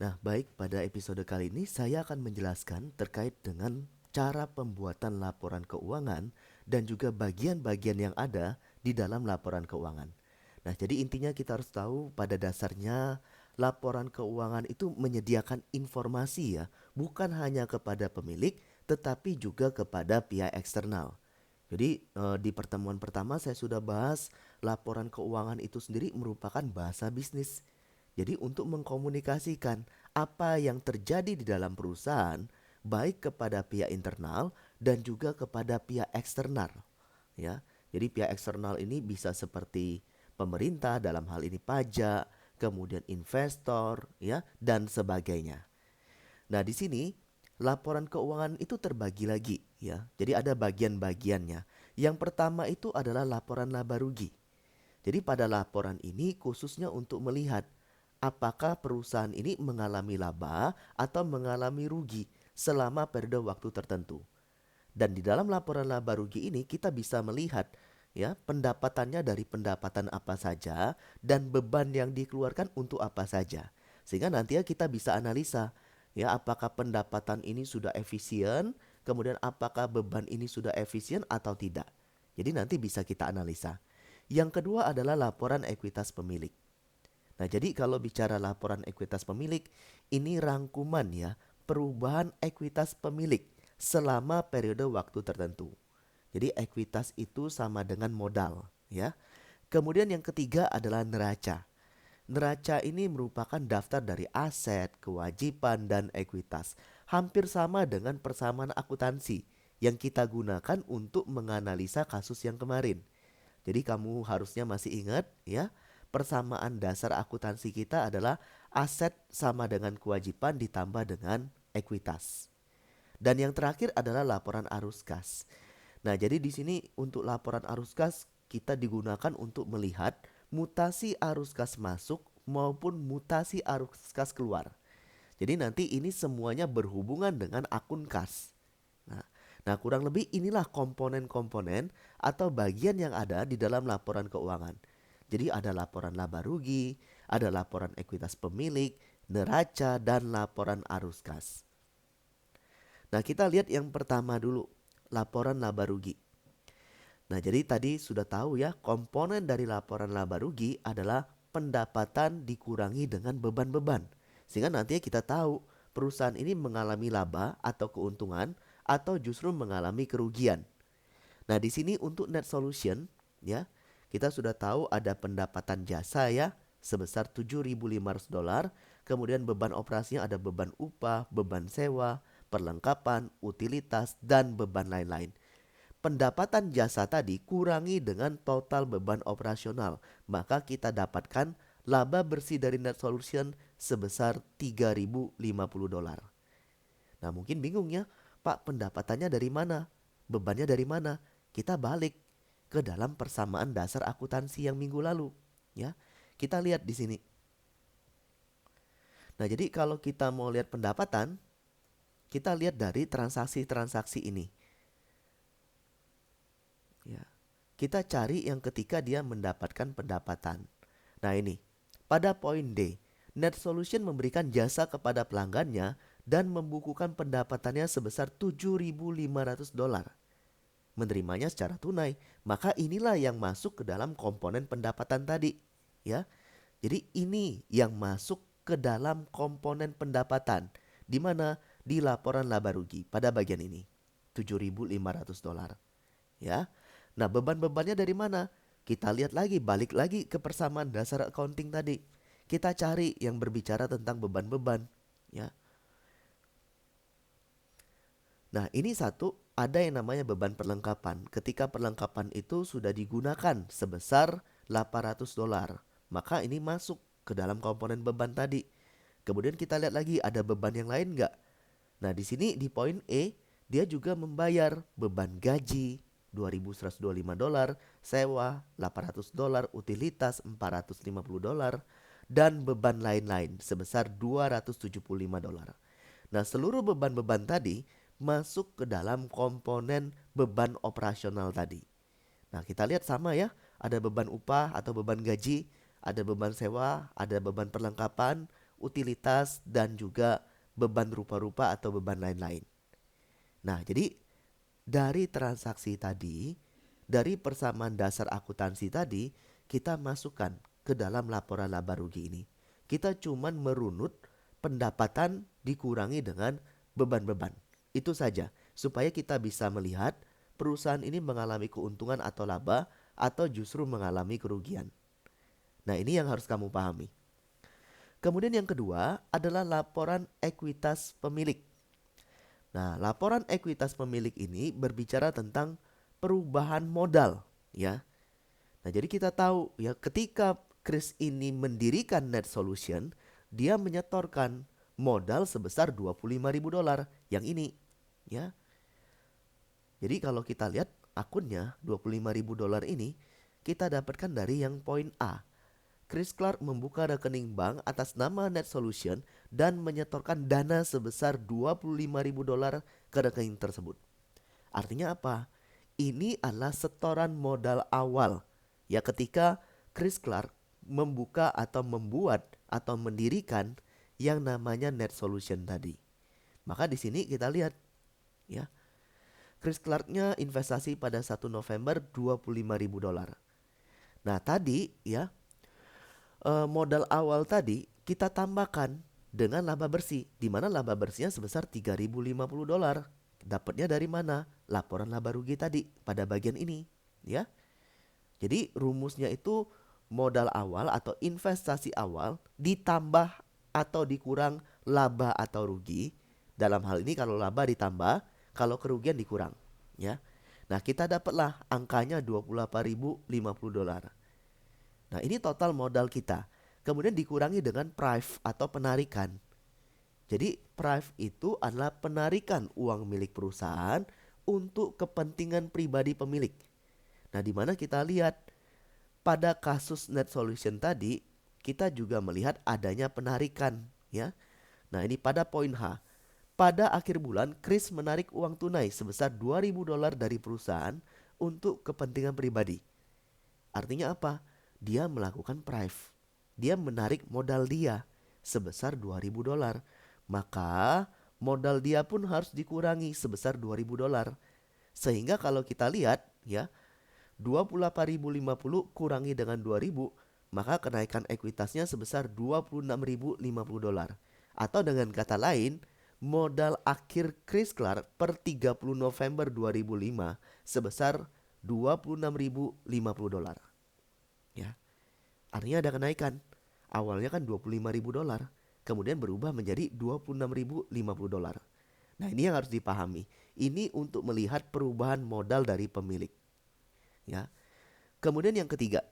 Nah, baik, pada episode kali ini saya akan menjelaskan terkait dengan cara pembuatan laporan keuangan dan juga bagian-bagian yang ada di dalam laporan keuangan. Nah, jadi intinya kita harus tahu pada dasarnya laporan keuangan itu menyediakan informasi ya, bukan hanya kepada pemilik tetapi juga kepada pihak eksternal. Jadi di pertemuan pertama saya sudah bahas laporan keuangan itu sendiri merupakan bahasa bisnis. Jadi untuk mengkomunikasikan apa yang terjadi di dalam perusahaan baik kepada pihak internal dan juga kepada pihak eksternal ya. Jadi pihak eksternal ini bisa seperti pemerintah dalam hal ini pajak, kemudian investor ya dan sebagainya. Nah, di sini laporan keuangan itu terbagi lagi ya. Jadi ada bagian-bagiannya. Yang pertama itu adalah laporan laba rugi. Jadi pada laporan ini khususnya untuk melihat apakah perusahaan ini mengalami laba atau mengalami rugi selama periode waktu tertentu. Dan di dalam laporan laba rugi ini kita bisa melihat ya pendapatannya dari pendapatan apa saja dan beban yang dikeluarkan untuk apa saja. Sehingga nanti ya kita bisa analisa ya apakah pendapatan ini sudah efisien, kemudian apakah beban ini sudah efisien atau tidak. Jadi nanti bisa kita analisa. Yang kedua adalah laporan ekuitas pemilik. Nah, jadi kalau bicara laporan ekuitas pemilik, ini rangkuman ya, perubahan ekuitas pemilik selama periode waktu tertentu. Jadi ekuitas itu sama dengan modal ya. Kemudian yang ketiga adalah neraca. Neraca ini merupakan daftar dari aset, kewajiban, dan ekuitas. Hampir sama dengan persamaan akuntansi yang kita gunakan untuk menganalisa kasus yang kemarin. Jadi kamu harusnya masih ingat ya, persamaan dasar akuntansi kita adalah aset sama dengan kewajiban ditambah dengan ekuitas. Dan yang terakhir adalah laporan arus kas. Nah, jadi di sini untuk laporan arus kas kita digunakan untuk melihat mutasi arus kas masuk maupun mutasi arus kas keluar. Jadi nanti ini semuanya berhubungan dengan akun kas. Nah, nah, kurang lebih inilah komponen-komponen atau bagian yang ada di dalam laporan keuangan. Jadi ada laporan laba rugi, ada laporan ekuitas pemilik, neraca, dan laporan arus kas. Nah, kita lihat yang pertama dulu, laporan laba rugi. Nah, jadi tadi sudah tahu ya, komponen dari laporan laba rugi adalah pendapatan dikurangi dengan beban-beban. Sehingga nantinya kita tahu perusahaan ini mengalami laba atau keuntungan atau justru mengalami kerugian. Nah, di sini untuk net solution ya, kita sudah tahu ada pendapatan jasa ya sebesar $7.500. Kemudian beban operasinya ada beban upah, beban sewa, perlengkapan, utilitas, dan beban lain-lain. Pendapatan jasa tadi kurangi dengan total beban operasional, maka kita dapatkan laba bersih dari net solution sebesar $3.050. Nah, mungkin bingung ya, Pak, pendapatannya dari mana? Bebannya dari mana? Kita balik ke dalam persamaan dasar akuntansi yang minggu lalu, ya. Kita lihat di sini. Nah, jadi kalau kita mau lihat pendapatan, kita lihat dari transaksi-transaksi ini, ya. Kita cari yang ketika dia mendapatkan pendapatan. Nah, ini. Pada poin D, Net Solution memberikan jasa kepada pelanggannya dan membukukan pendapatannya sebesar $7.500. Menerimanya secara tunai, maka inilah yang masuk ke dalam komponen pendapatan tadi, ya. Jadi ini yang masuk ke dalam komponen pendapatan di mana di laporan laba rugi pada bagian ini $7.500, ya. Nah, beban-bebannya dari mana? Kita lihat lagi, balik lagi ke persamaan dasar accounting tadi. Kita cari yang berbicara tentang beban-beban, ya. Nah, ini satu, ada yang namanya beban perlengkapan. Ketika perlengkapan itu sudah digunakan sebesar $800, maka ini masuk ke dalam komponen beban tadi. Kemudian kita lihat lagi ada beban yang lain nggak? Nah, di sini di poin E, dia juga membayar beban gaji $2.125, sewa $800, utilitas $450, dan beban lain-lain sebesar $275. Nah, seluruh beban-beban tadi masuk ke dalam komponen beban operasional tadi. Nah, kita lihat sama ya, ada beban upah atau beban gaji, ada beban sewa, ada beban perlengkapan, utilitas, dan juga beban rupa-rupa atau beban lain-lain. Nah, jadi dari transaksi tadi, dari persamaan dasar akuntansi tadi, kita masukkan ke dalam laporan laba rugi ini. Kita cuman merunut pendapatan dikurangi dengan beban-beban. Itu saja, supaya kita bisa melihat perusahaan ini mengalami keuntungan atau laba atau justru mengalami kerugian. Nah, ini yang harus kamu pahami. Kemudian yang kedua adalah laporan ekuitas pemilik. Nah, laporan ekuitas pemilik ini berbicara tentang perubahan modal, ya. Nah, jadi kita tahu ya, ketika Chris ini mendirikan Net Solution, dia menyetorkan modal sebesar $25.000 yang ini, ya. Jadi kalau kita lihat akunnya $25.000 ini kita dapatkan dari yang poin A. Chris Clark membuka rekening bank atas nama Net Solution dan menyetorkan dana sebesar $25.000 ke rekening tersebut. Artinya apa? Ini adalah setoran modal awal ya, ketika Chris Clark membuka atau membuat atau mendirikan yang namanya Net Solution tadi. Maka di sini kita lihat ya, Chris Clarknya investasi pada 1 November $25.000. Nah, tadi ya, modal awal tadi kita tambahkan dengan laba bersih, di mana laba bersihnya sebesar $3.050. Dapatnya dari mana? Laporan laba rugi tadi pada bagian ini, ya. Jadi rumusnya itu modal awal atau investasi awal ditambah atau dikurang laba atau rugi. Dalam hal ini kalau laba ditambah, kalau kerugian dikurang, ya. Nah, kita dapatlah angkanya $28.050. Nah, ini total modal kita. Kemudian dikurangi dengan prive atau penarikan. Jadi prive itu adalah penarikan uang milik perusahaan untuk kepentingan pribadi pemilik. Nah, di mana kita lihat pada kasus Net Solution tadi, kita juga melihat adanya penarikan, ya. Nah, ini pada poin H. Pada akhir bulan, Chris menarik uang tunai sebesar $2.000 dari perusahaan untuk kepentingan pribadi. Artinya apa? Dia melakukan prive. Dia menarik modal dia sebesar $2.000. Maka modal dia pun harus dikurangi sebesar $2.000. Sehingga kalau kita lihat ya, 28.050 kurangi dengan 2.000, maka kenaikan ekuitasnya sebesar $26.050. Atau dengan kata lain, modal akhir Chris Clark per 30 November 2005 sebesar $26.050. Ya. Artinya ada kenaikan. Awalnya kan $25.000, kemudian berubah menjadi $26.050. Nah, ini yang harus dipahami. Ini untuk melihat perubahan modal dari pemilik. Ya. Kemudian yang ketiga.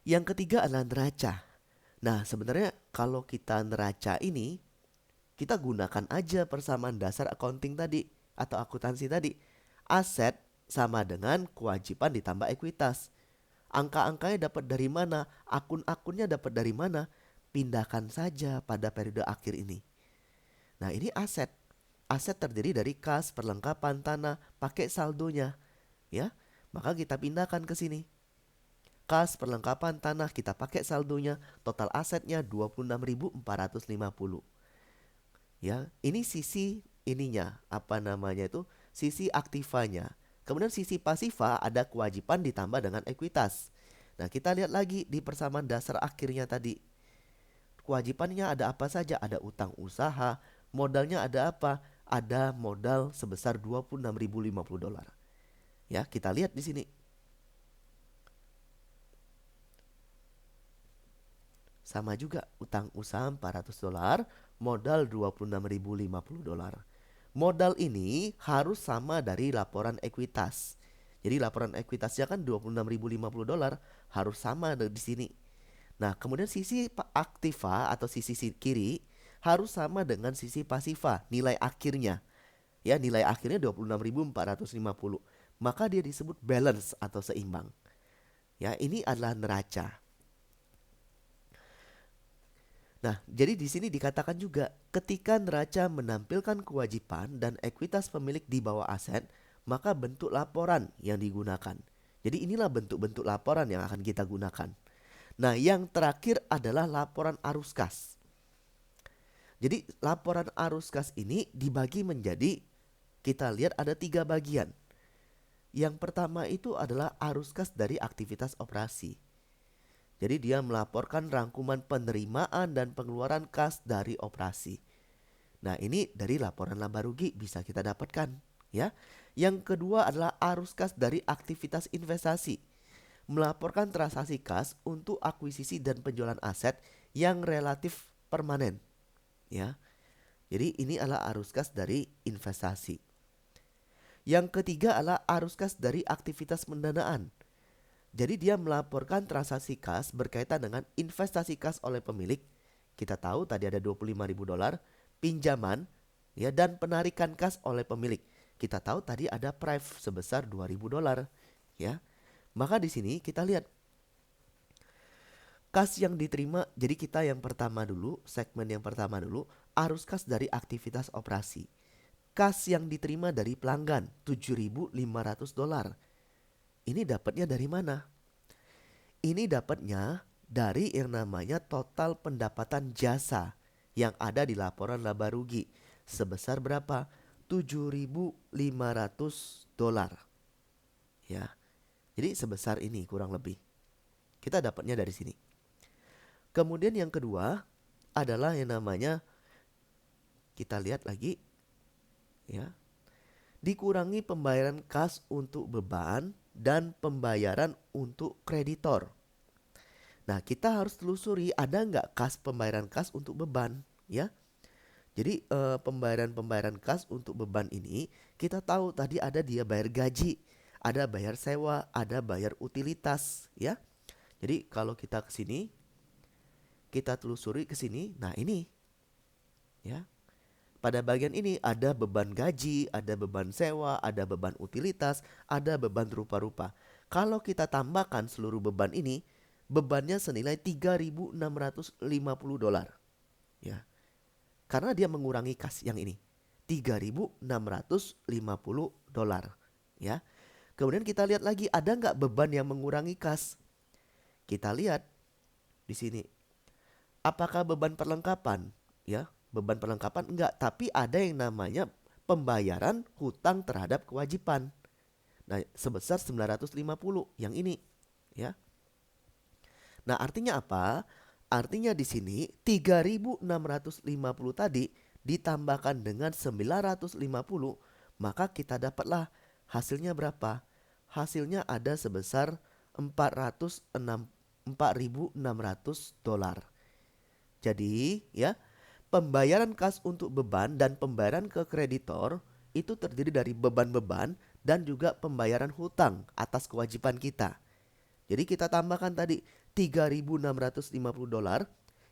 Yang ketiga adalah neraca. Nah, sebenarnya kalau kita neraca ini, kita gunakan aja persamaan dasar accounting tadi atau akuntansi tadi. Aset sama dengan kewajiban ditambah ekuitas. Angka-angkanya dapat dari mana? Akun-akunnya dapat dari mana? Pindahkan saja pada periode akhir ini. Nah, ini aset. Aset terdiri dari kas, perlengkapan, tanah, pakai saldonya, ya. Maka kita pindahkan ke sini. Kas, perlengkapan, tanah, kita pakai saldonya, total asetnya 26.450. Ya, ini sisi ininya, apa namanya itu? Sisi aktivanya. Kemudian sisi pasifa ada kewajiban ditambah dengan ekuitas. Nah, kita lihat lagi di persamaan dasar akhirnya tadi. Kewajibannya ada apa saja? Ada utang usaha, modalnya ada apa? Ada modal sebesar $26.050. Ya, kita lihat di sini. Sama juga, utang usaha $400, modal $26.050. Modal ini harus sama dari laporan ekuitas. Jadi laporan ekuitasnya kan $26.050, harus sama di sini. Nah, kemudian sisi aktiva atau sisi kiri harus sama dengan sisi pasifa, nilai akhirnya. Ya, nilai akhirnya 26.450. Maka dia disebut balance atau seimbang. Ya, ini adalah neraca. Nah, jadi di sini dikatakan juga ketika neraca menampilkan kewajiban dan ekuitas pemilik di bawah aset, maka bentuk laporan yang digunakan. Jadi inilah bentuk-bentuk laporan yang akan kita gunakan. Nah, yang terakhir adalah laporan arus kas. Jadi laporan arus kas ini dibagi menjadi, kita lihat ada 3 bagian. Yang pertama itu adalah arus kas dari aktivitas operasi. Jadi dia melaporkan rangkuman penerimaan dan pengeluaran kas dari operasi. Nah, ini dari laporan laba rugi bisa kita dapatkan, ya. Yang kedua adalah arus kas dari aktivitas investasi. Melaporkan transaksi kas untuk akuisisi dan penjualan aset yang relatif permanen, ya. Jadi ini adalah arus kas dari investasi. Yang ketiga adalah arus kas dari aktivitas pendanaan. Jadi dia melaporkan transaksi kas berkaitan dengan investasi kas oleh pemilik. Kita tahu tadi ada $25.000 pinjaman, ya, dan penarikan kas oleh pemilik. Kita tahu tadi ada pref sebesar $2.000, ya. Maka di sini kita lihat kas yang diterima. Jadi kita yang pertama dulu, segmen yang pertama dulu, arus kas dari aktivitas operasi. Kas yang diterima dari pelanggan $7.500. Ini dapatnya dari mana? Ini dapatnya dari yang namanya total pendapatan jasa yang ada di laporan laba rugi. Sebesar berapa? $7.500. Ya. Jadi sebesar ini kurang lebih. Kita dapatnya dari sini. Kemudian yang kedua adalah yang namanya, kita lihat lagi, ya. Dikurangi pembayaran kas untuk beban dan pembayaran untuk kreditor. Nah, kita harus telusuri ada nggak pembayaran kas untuk beban, ya. Jadi pembayaran kas untuk beban ini kita tahu tadi ada dia bayar gaji, ada bayar sewa, ada bayar utilitas, ya. Jadi kalau kita ke sini, kita telusuri ke sini, nah ini, ya. Pada bagian ini ada beban gaji, ada beban sewa, ada beban utilitas, ada beban rupa-rupa. Kalau kita tambahkan seluruh beban ini, bebannya senilai $3.650. Ya. Karena dia mengurangi kas yang ini. $3.650. Ya. Kemudian kita lihat lagi ada nggak beban yang mengurangi kas? Kita lihat di sini. Apakah beban perlengkapan? Ya. Beban perlengkapan enggak, tapi ada yang namanya pembayaran hutang terhadap kewajiban. Nah, sebesar 950 yang ini, ya. Nah, artinya apa? Artinya di sini 3.650 tadi ditambahkan dengan 950, maka kita dapatlah hasilnya berapa? Hasilnya ada sebesar $4.600. Jadi, ya, pembayaran kas untuk beban dan pembayaran ke kreditor itu terdiri dari beban-beban dan juga pembayaran hutang atas kewajiban kita. Jadi kita tambahkan tadi $3.650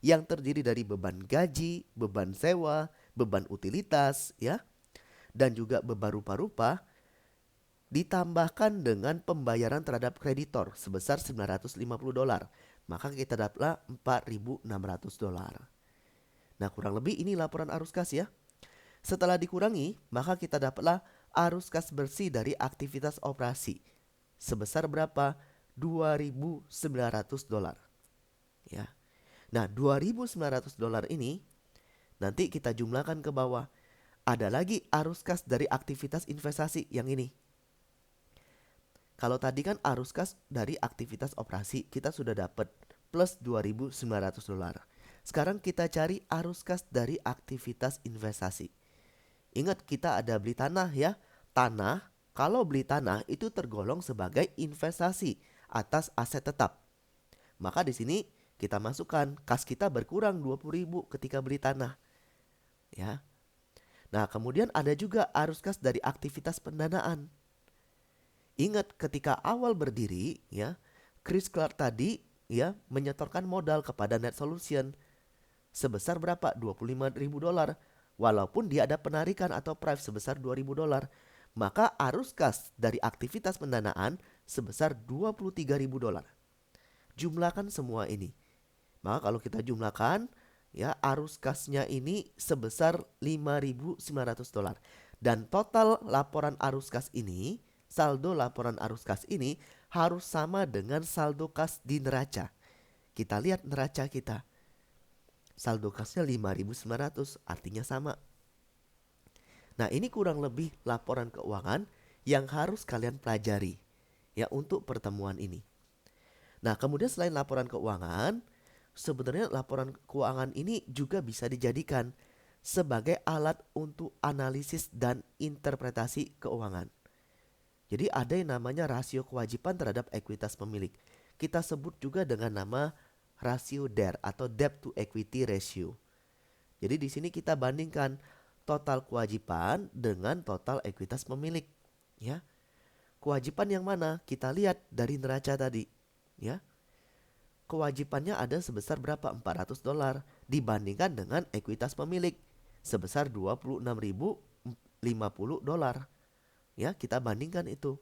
yang terdiri dari beban gaji, beban sewa, beban utilitas, ya, dan juga beban rupa-rupa, ditambahkan dengan pembayaran terhadap kreditor sebesar $950. Maka kita dapatlah $4.600. Nah, kurang lebih ini laporan arus kas, ya. Setelah dikurangi, maka kita dapatlah arus kas bersih dari aktivitas operasi. Sebesar berapa? $2.900. Ya. Nah, $2.900 ini nanti kita jumlahkan ke bawah. Ada lagi arus kas dari aktivitas investasi yang ini. Kalau tadi kan arus kas dari aktivitas operasi kita sudah dapat plus $2.900. Sekarang kita cari arus kas dari aktivitas investasi. Ingat kita ada beli tanah, ya. Tanah, kalau beli tanah itu tergolong sebagai investasi atas aset tetap. Maka di sini kita masukkan kas kita berkurang 20.000 ketika beli tanah, ya. Nah, kemudian ada juga arus kas dari aktivitas pendanaan. Ingat ketika awal berdiri, ya, Chris Clark tadi, ya, menyetorkan modal kepada Net Solution sebesar berapa? $25.000. Walaupun dia ada penarikan atau pref sebesar $2.000, maka arus kas dari aktivitas pendanaan sebesar $23.000. Jumlahkan semua ini. Maka kalau kita jumlahkan, ya, arus kasnya ini sebesar $5.900. Dan total laporan arus kas ini, saldo laporan arus kas ini harus sama dengan saldo kas di neraca. kita lihat neraca kita. Saldo kasnya 5.900, artinya sama. Nah, ini kurang lebih laporan keuangan yang harus kalian pelajari ya untuk pertemuan ini. Nah, kemudian selain laporan keuangan, sebenarnya laporan keuangan ini juga bisa dijadikan sebagai alat untuk analisis dan interpretasi keuangan. Jadi ada yang namanya rasio kewajiban terhadap ekuitas pemilik. Kita sebut juga dengan nama rasio DER atau debt to equity ratio. Jadi di sini kita bandingkan total kewajiban dengan total ekuitas pemilik, ya. Kewajiban yang mana? Kita lihat dari neraca tadi, ya. Kewajibannya ada sebesar berapa? $400 dibandingkan dengan ekuitas pemilik sebesar $26.050. Ya, kita bandingkan itu.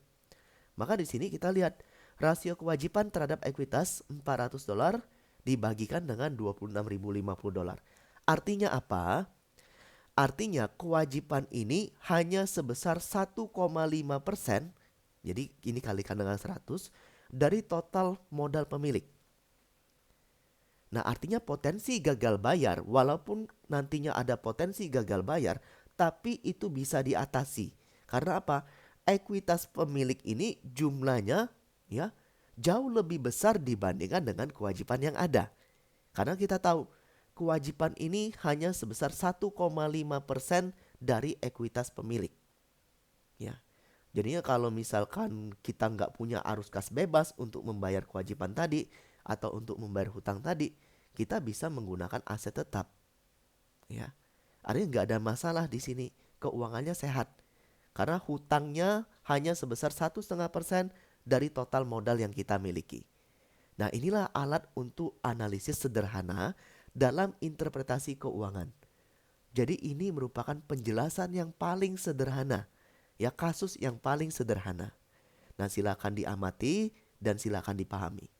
Maka di sini kita lihat rasio kewajiban terhadap ekuitas $400 dibagikan dengan $26.050. Artinya apa? Artinya kewajiban ini hanya sebesar 1,5%. Jadi ini kalikan dengan 100 dari total modal pemilik. Nah, artinya potensi gagal bayar, walaupun nantinya ada potensi gagal bayar, tapi itu bisa diatasi. Karena apa? Ekuitas pemilik ini jumlahnya ya jauh lebih besar dibandingkan dengan kewajiban yang ada. Karena kita tahu kewajiban ini hanya sebesar 1,5% dari ekuitas pemilik. Ya. Jadinya kalau misalkan kita nggak punya arus kas bebas untuk membayar kewajiban tadi atau untuk membayar hutang tadi, kita bisa menggunakan aset tetap. Ya. Artinya nggak ada masalah di sini, keuangannya sehat. Karena hutangnya hanya sebesar 1,5% dari total modal yang kita miliki. Nah, inilah alat untuk analisis sederhana dalam interpretasi keuangan. Jadi ini merupakan penjelasan yang paling sederhana, ya, kasus yang paling sederhana. Nah, silakan diamati dan silakan dipahami.